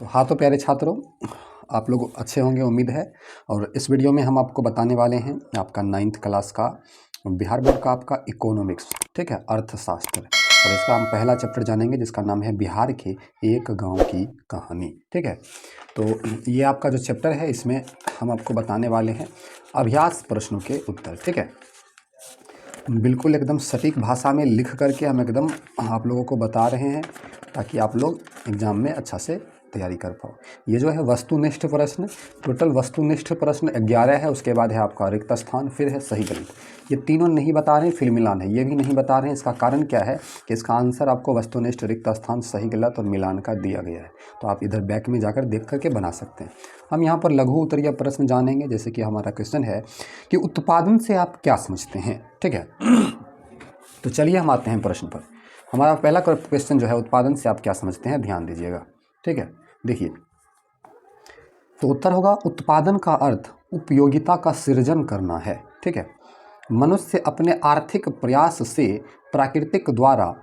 तो हाँ, तो प्यारे छात्रों, आप लोग अच्छे होंगे उम्मीद है। और इस वीडियो में हम आपको बताने वाले हैं आपका 9th क्लास का बिहार बोर्ड का आपका इकोनॉमिक्स, ठीक है, अर्थशास्त्र। और इसका हम पहला चैप्टर जानेंगे जिसका नाम है बिहार के एक गांव की कहानी, ठीक है। तो ये आपका जो चैप्टर है इसमें हम आपको बताने वाले हैं अभ्यास प्रश्नों के उत्तर, ठीक है। बिल्कुल एकदम सटीक भाषा में लिख करके हम एकदम आप लोगों को बता रहे हैं ताकि आप लोग एग्ज़ाम में अच्छा से तैयारी कर पाओ। ये जो है वस्तुनिष्ठ प्रश्न, टोटल वस्तुनिष्ठ प्रश्न 11 है। उसके बाद है आपका रिक्त स्थान, फिर है सही गलत। ये तीनों नहीं बता रहे हैं, फिर मिलान है ये भी नहीं बता रहे हैं। इसका कारण क्या है कि इसका आंसर आपको वस्तुनिष्ठ, रिक्त स्थान, सही गलत और मिलान का दिया गया है। तो आप इधर बैक में जाकर देख करके बना सकते हैं। हम यहाँ पर लघु उत्तरीय प्रश्न जानेंगे। जैसे कि हमारा क्वेश्चन है कि उत्पादन से आप क्या समझते हैं, ठीक है। तो चलिए हम आते हैं प्रश्न पर। हमारा पहला क्वेश्चन जो है उत्पादन से आप क्या समझते हैं, ध्यान दीजिएगा, ठीक है। देखिए, तो उत्तर होगा उत्पादन का अर्थ उपयोगिता का सृजन करना है, ठीक है। मनुष्य अपने आर्थिक प्रयास से प्राकृतिक द्वारा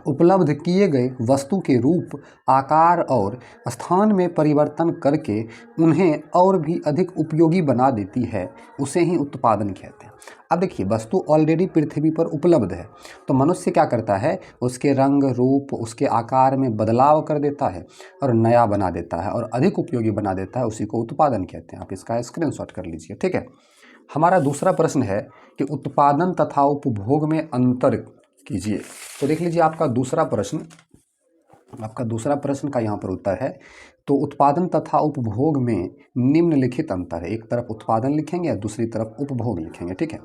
उपलब्ध किए गए वस्तु के रूप, आकार और स्थान में परिवर्तन करके उन्हें और भी अधिक उपयोगी बना देती है, उसे ही उत्पादन कहते हैं। अब देखिए, वस्तु ऑलरेडी पृथ्वी पर उपलब्ध है, तो मनुष्य क्या करता है, उसके रंग, रूप, उसके आकार में बदलाव कर देता है और नया बना देता है और अधिक उपयोगी बना देता है, उसी को उत्पादन कहते हैं। आप इसका स्क्रीनशॉट कर लीजिए, ठीक है। हमारा दूसरा प्रश्न है कि उत्पादन तथा उपभोग में अंतर कीजिए। तो देख लीजिए, आपका दूसरा प्रश्न का यहाँ पर उत्तर है तो उत्पादन तथा उपभोग में निम्नलिखित अंतर है। एक तरफ उत्पादन लिखेंगे और दूसरी तरफ उपभोग लिखेंगे, ठीक है।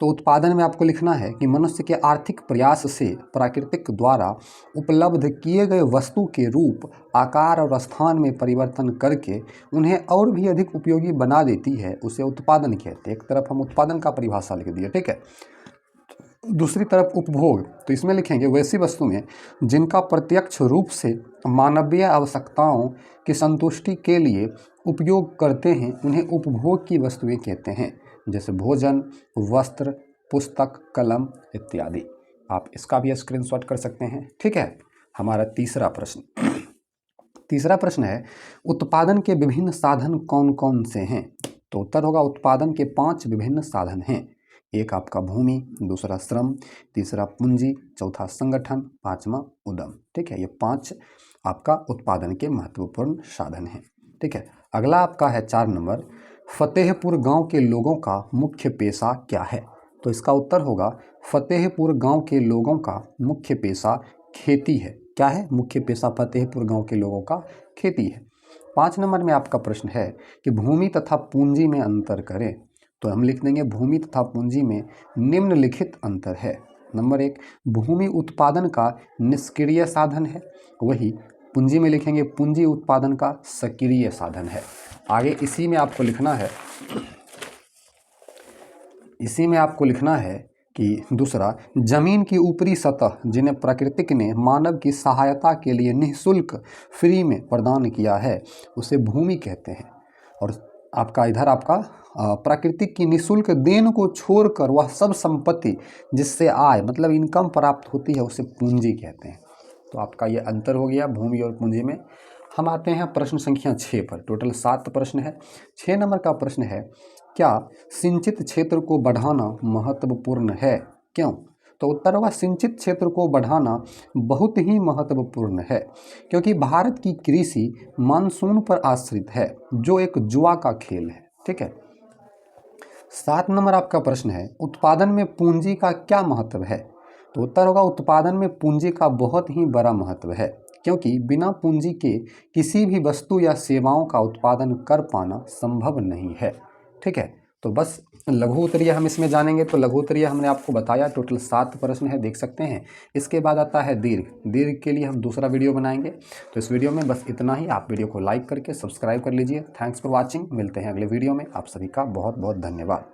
तो उत्पादन में आपको लिखना है कि मनुष्य के आर्थिक प्रयास से प्राकृतिक द्वारा उपलब्ध किए गए वस्तु के रूप, आकार और स्थान में परिवर्तन करके उन्हें और भी अधिक उपयोगी बना देती है, उसे उत्पादन कहते हैं। एक तरफ हम उत्पादन का परिभाषा लिख दिए, ठीक है। दूसरी तरफ उपभोग, तो इसमें लिखेंगे वैसी वस्तुएं जिनका प्रत्यक्ष रूप से मानवीय आवश्यकताओं की संतुष्टि के लिए उपयोग करते हैं, उन्हें उपभोग की वस्तुएं कहते हैं। जैसे भोजन, वस्त्र, पुस्तक, कलम इत्यादि। आप इसका भी स्क्रीनशॉट कर सकते हैं, ठीक है। हमारा तीसरा प्रश्न है उत्पादन के विभिन्न साधन कौन कौन से हैं। तो उत्तर होगा उत्पादन के 5 विभिन्न साधन हैं। एक आपका भूमि, दूसरा श्रम, तीसरा पूंजी, चौथा संगठन, पांचवा उद्यम, ठीक है। ये 5 आपका उत्पादन के महत्वपूर्ण साधन हैं, ठीक है। अगला आपका है 4 नंबर, फतेहपुर गांव के लोगों का मुख्य पेशा क्या है। तो इसका उत्तर होगा फतेहपुर गांव के लोगों का मुख्य पेशा खेती है। क्या है मुख्य पेशा फतेहपुर गांव के लोगों का? खेती है। 5 नंबर में आपका प्रश्न है कि भूमि तथा पूंजी में अंतर करें। तो हम लिख देंगे भूमि तथा पूंजी में निम्नलिखित अंतर है। नंबर 1, भूमि उत्पादन का निष्क्रिय साधन है, वही पूंजी में लिखेंगे पूंजी उत्पादन का सक्रिय साधन है। आगे इसी में आपको लिखना है कि दूसरा, जमीन की ऊपरी सतह जिन्हें प्रकृति ने मानव की सहायता के लिए निःशुल्क फ्री में प्रदान किया है, उसे भूमि कहते हैं। और आपका इधर आपका प्राकृतिक की निःशुल्क देन को छोड़कर वह सब संपत्ति जिससे आय मतलब इनकम प्राप्त होती है, उसे पूंजी कहते हैं। तो आपका ये अंतर हो गया भूमि और पूंजी में। हम आते हैं प्रश्न संख्या 6 पर। टोटल 7 प्रश्न है। 6 नंबर का प्रश्न है, क्या सिंचित क्षेत्र को बढ़ाना महत्वपूर्ण है, क्यों? तो उत्तर होगा सिंचित क्षेत्र को बढ़ाना बहुत ही महत्वपूर्ण है, क्योंकि भारत की कृषि मानसून पर आश्रित है, जो एक जुआ का खेल है, ठीक है। 7 नंबर आपका प्रश्न है, उत्पादन में पूंजी का क्या महत्व है। तो उत्तर होगा उत्पादन में पूंजी का बहुत ही बड़ा महत्व है, क्योंकि बिना पूंजी के किसी भी वस्तु या सेवाओं का उत्पादन कर पाना संभव नहीं है, ठीक है। तो बस लघु उत्तरीय हम इसमें जानेंगे। तो लघु उत्तरीय हमने आपको बताया, टोटल 7 प्रश्न है, देख सकते हैं। इसके बाद आता है दीर्घ के लिए हम दूसरा वीडियो बनाएंगे। तो इस वीडियो में बस इतना ही। आप वीडियो को लाइक करके सब्सक्राइब कर लीजिए। Thanks for watching. मिलते हैं अगले वीडियो में। आप सभी का बहुत बहुत धन्यवाद।